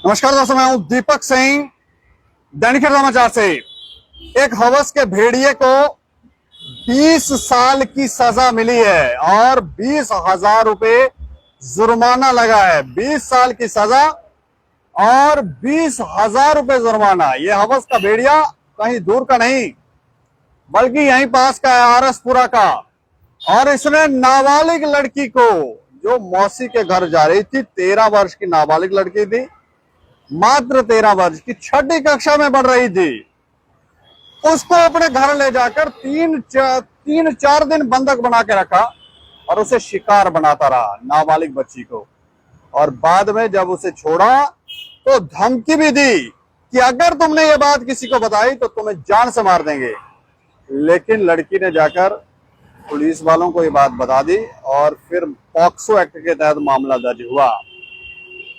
नमस्कार दोस्तों, मैं हूं दीपक सिंह, दैनिक समाचार से। एक हवस के भेड़िए को 20 साल की सजा मिली है और 20,000 रुपए जुर्माना लगा है। 20 साल की सजा और 20,000 रुपए जुर्माना। यह हवस का भेड़िया कहीं दूर का नहीं बल्कि यहीं पास का है, आरएसपुरा का। और इसने नाबालिग लड़की को, जो मौसी के घर जा रही थी, 13 वर्ष की नाबालिग लड़की थी, मात्र 13 वर्ष की, 6ठी कक्षा में पढ़ रही थी, उसको अपने घर ले जाकर तीन चार दिन बंधक बना के रखा और उसे शिकार बनाता रहा, नाबालिग बच्ची को। और बाद में जब उसे छोड़ा तो धमकी भी दी कि अगर तुमने ये बात किसी को बताई तो तुम्हें जान से मार देंगे। लेकिन लड़की ने जाकर पुलिस वालों को ये बात बता दी और फिर पॉक्सो एक्ट के तहत मामला दर्ज हुआ।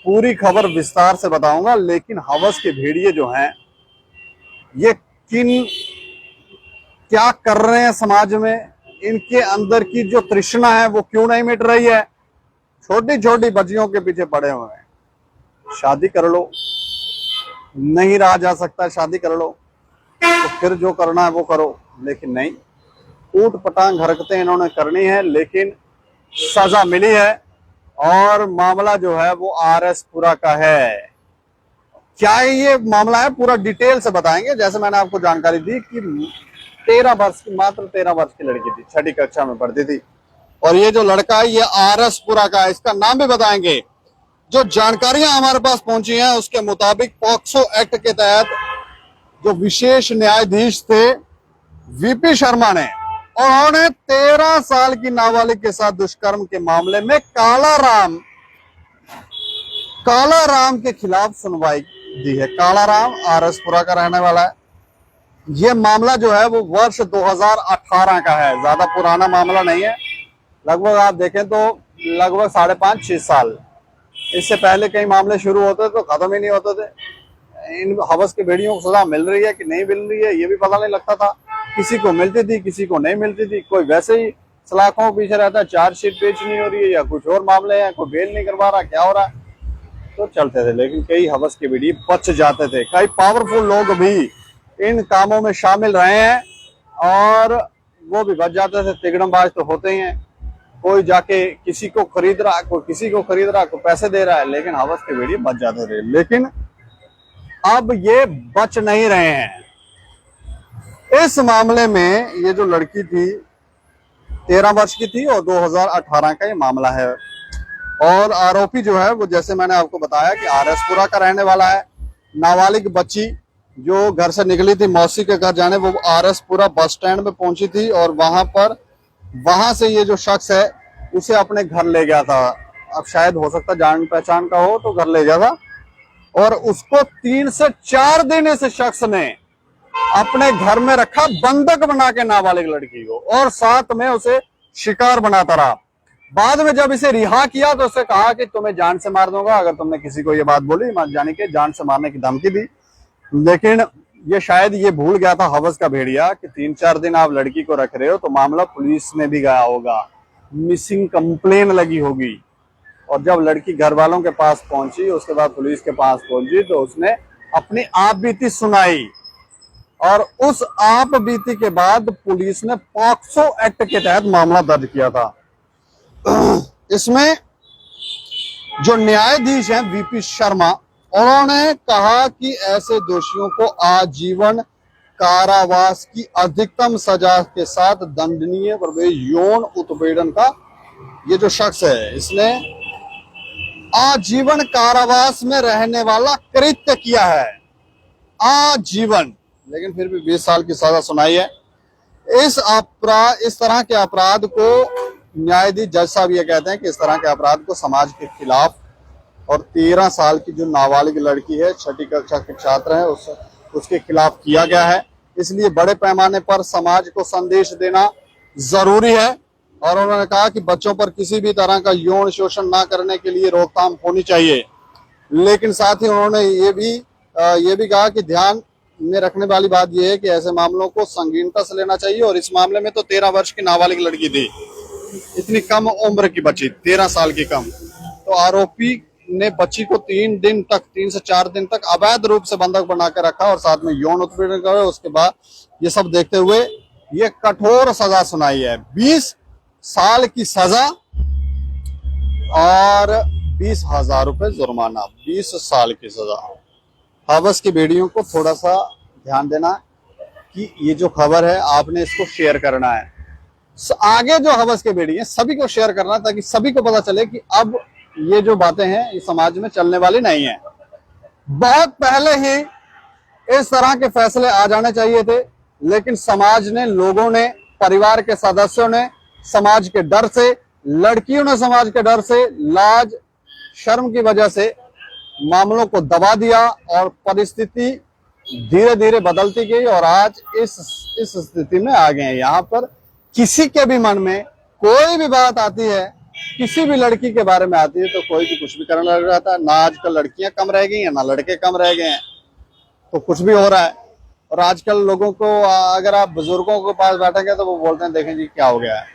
पूरी खबर विस्तार से बताऊंगा, लेकिन हवस के भेड़िए जो हैं ये क्या कर रहे हैं समाज में, इनके अंदर की जो तृष्णा है वो क्यों नहीं मिट रही है। छोटी छोटी बच्चियों के पीछे पड़े हुए हैं। शादी कर लो, नहीं रहा जा सकता, शादी कर लो तो फिर जो करना है वो करो, लेकिन नहीं, ऊट पटांग हरकतें इन्होंने करनी है। लेकिन सजा मिली है और मामला जो है वो आरएसपुरा का है। क्या ये मामला है पूरा डिटेल से बताएंगे। जैसे मैंने आपको जानकारी दी कि 13 वर्ष की, मात्र 13 वर्ष की लड़की थी, 6ठी कक्षा में पढ़ती थी। और ये जो लड़का है ये आरएसपुरा का है, इसका नाम भी बताएंगे। जो जानकारियां हमारे पास पहुंची हैं उसके मुताबिक पॉक्सो एक्ट के तहत जो विशेष न्यायाधीश थे वीपी शर्मा ने, उन्होंने 13 साल की नाबालिग के साथ दुष्कर्म के मामले में काला राम के खिलाफ सुनवाई दी है। काला राम आरएसपुरा का रहने वाला है। यह मामला जो है वो वर्ष 2018 का है, ज्यादा पुराना मामला नहीं है। लगभग आप देखें तो लगभग 5.5-6 साल। इससे पहले कई मामले शुरू होते तो खत्म ही नहीं होते थे। इन हवस के भेड़ियों को सजा मिल रही है कि नहीं मिल रही है ये भी पता नहीं लगता था। किसी को मिलती थी, किसी को नहीं मिलती थी। कोई वैसे ही सलाखों के पीछे रहता है, चार्जशीट पेश नहीं हो रही है या कुछ और मामले हैं, कोई बेल नहीं करवा रहा, क्या हो रहा है, तो चलते थे। लेकिन कई हवस के भेड़िए बच जाते थे। कई पावरफुल लोग भी इन कामों में शामिल रहे हैं और वो भी बच जाते थे। तिगड़मबाज तो होते ही हैं, कोई जाके किसी को खरीद रहा है, कोई किसी को खरीद रहा है, कोई पैसे दे रहा है, लेकिन हवस के भेड़िए बच जाते थे। लेकिन अब ये बच नहीं रहे हैं। इस मामले में ये जो लड़की थी 13 वर्ष की थी और 2018 का ये मामला है। और आरोपी जो है वो, जैसे मैंने आपको बताया, कि आरएसपुरा का रहने वाला है। नाबालिग बच्ची जो घर से निकली थी मौसी के घर जाने, वो आरएसपुरा बस स्टैंड में पहुंची थी और वहां से ये जो शख्स है उसे अपने घर ले गया था। अब शायद हो सकता जान पहचान का हो तो घर ले गया था और उसको 3 से 4 दिन इस शख्स ने अपने घर में रखा, बंधक बना के नाबालिग लड़की को, और साथ में उसे शिकार बनाता रहा। बाद में जब इसे रिहा किया तो उसे कहा कि तुम्हें जान से मार दूंगा अगर तुमने किसी को ये बात बोली, जाने के जान से मारने की धमकी दी। लेकिन ये शायद ये भूल गया था हवस का भेड़िया कि 3-4 दिन आप लड़की को रख रहे हो तो मामला पुलिस में भी गया होगा, मिसिंग कंप्लेन लगी होगी। और जब लड़की घर वालों के पास पहुंची, उसके बाद पुलिस के पास पहुंची, तो उसने अपनी आप बीती सुनाई और उस आप बीती के बाद पुलिस ने पॉक्सो एक्ट के तहत मामला दर्ज किया था। इसमें जो न्यायाधीश हैं वीपी शर्मा, उन्होंने कहा कि ऐसे दोषियों को आजीवन कारावास की अधिकतम सजा के साथ दंडनीय प्रवेश यौन उत्पीड़न का ये जो शख्स है, इसने आजीवन कारावास में रहने वाला कृत्य किया है, आजीवन। लेकिन फिर भी 20 साल की सजा सुनाई है। इस तरह के अपराध को न्यायाधीश जज साहब ये कहते हैं कि इस तरह के अपराध को समाज के खिलाफ, और 13 साल की जो नाबालिग लड़की है, 6ठी कक्षा के छात्र है, उसके खिलाफ किया गया है। इसलिए बड़े पैमाने पर समाज को संदेश देना जरूरी है। और उन्होंने कहा कि बच्चों पर किसी भी तरह का यौन शोषण ना करने के लिए रोकथाम होनी चाहिए। लेकिन साथ ही उन्होंने ये भी कहा कि ध्यान में रखने वाली बात यह है कि ऐसे मामलों को संगीनता से लेना चाहिए। और इस मामले में तो 13 वर्ष की नाबालिग लड़की थी, इतनी कम उम्र की बच्ची, 13 साल की कम। तो आरोपी ने बच्ची को 3 से 4 दिन तक अवैध रूप से बंधक बना के रखा और साथ में यौन उत्पीड़न करे। उसके बाद ये सब देखते हुए ये कठोर सजा सुनाई है, 20 साल की सजा और 20,000 रुपए जुर्माना। 20 साल की सजा। हवस की बेड़ियों को थोड़ा सा ध्यान देना कि ये जो खबर है आपने इसको शेयर करना है। आगे जो हवस के बेड़ी है सभी को शेयर करना, ताकि सभी को पता चले कि अब ये जो बातें हैं ये समाज में चलने वाली नहीं है। बहुत पहले ही इस तरह के फैसले आ जाने चाहिए थे, लेकिन समाज ने, लोगों ने, परिवार के सदस्यों ने, समाज के डर से, लड़कियों ने समाज के डर से, लाज शर्म की वजह से मामलों को दबा दिया और परिस्थिति धीरे धीरे बदलती गई और आज इस स्थिति में आ गए हैं। यहाँ पर किसी के भी मन में कोई भी बात आती है, किसी भी लड़की के बारे में आती है, तो कोई भी कुछ भी करने लग जाता है। ना आजकल लड़कियां कम रह गई हैं, ना लड़के कम रह गए हैं, तो कुछ भी हो रहा है। और आजकल लोगों को, अगर आप बुजुर्गों के पास बैठेंगे तो वो बोलते हैं देखें जी क्या हो गया है,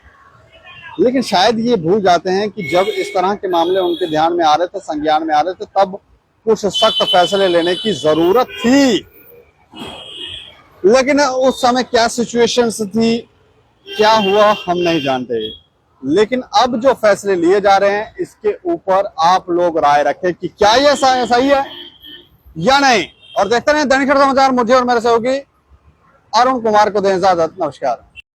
लेकिन शायद ये भूल जाते हैं कि जब इस तरह के मामले उनके ध्यान में आ रहे थे, संज्ञान में आ रहे थे, तब कुछ सख्त फैसले लेने की जरूरत थी। लेकिन उस समय क्या सिचुएशंस थी, क्या हुआ, हम नहीं जानते। लेकिन अब जो फैसले लिए जा रहे हैं इसके ऊपर आप लोग राय रखें कि क्या ये सही है या नहीं। और देखते रहें दैनिक समाचार। मुझे और मेरे सहयोगी अरुण कुमार को दें इजाजत। नमस्कार।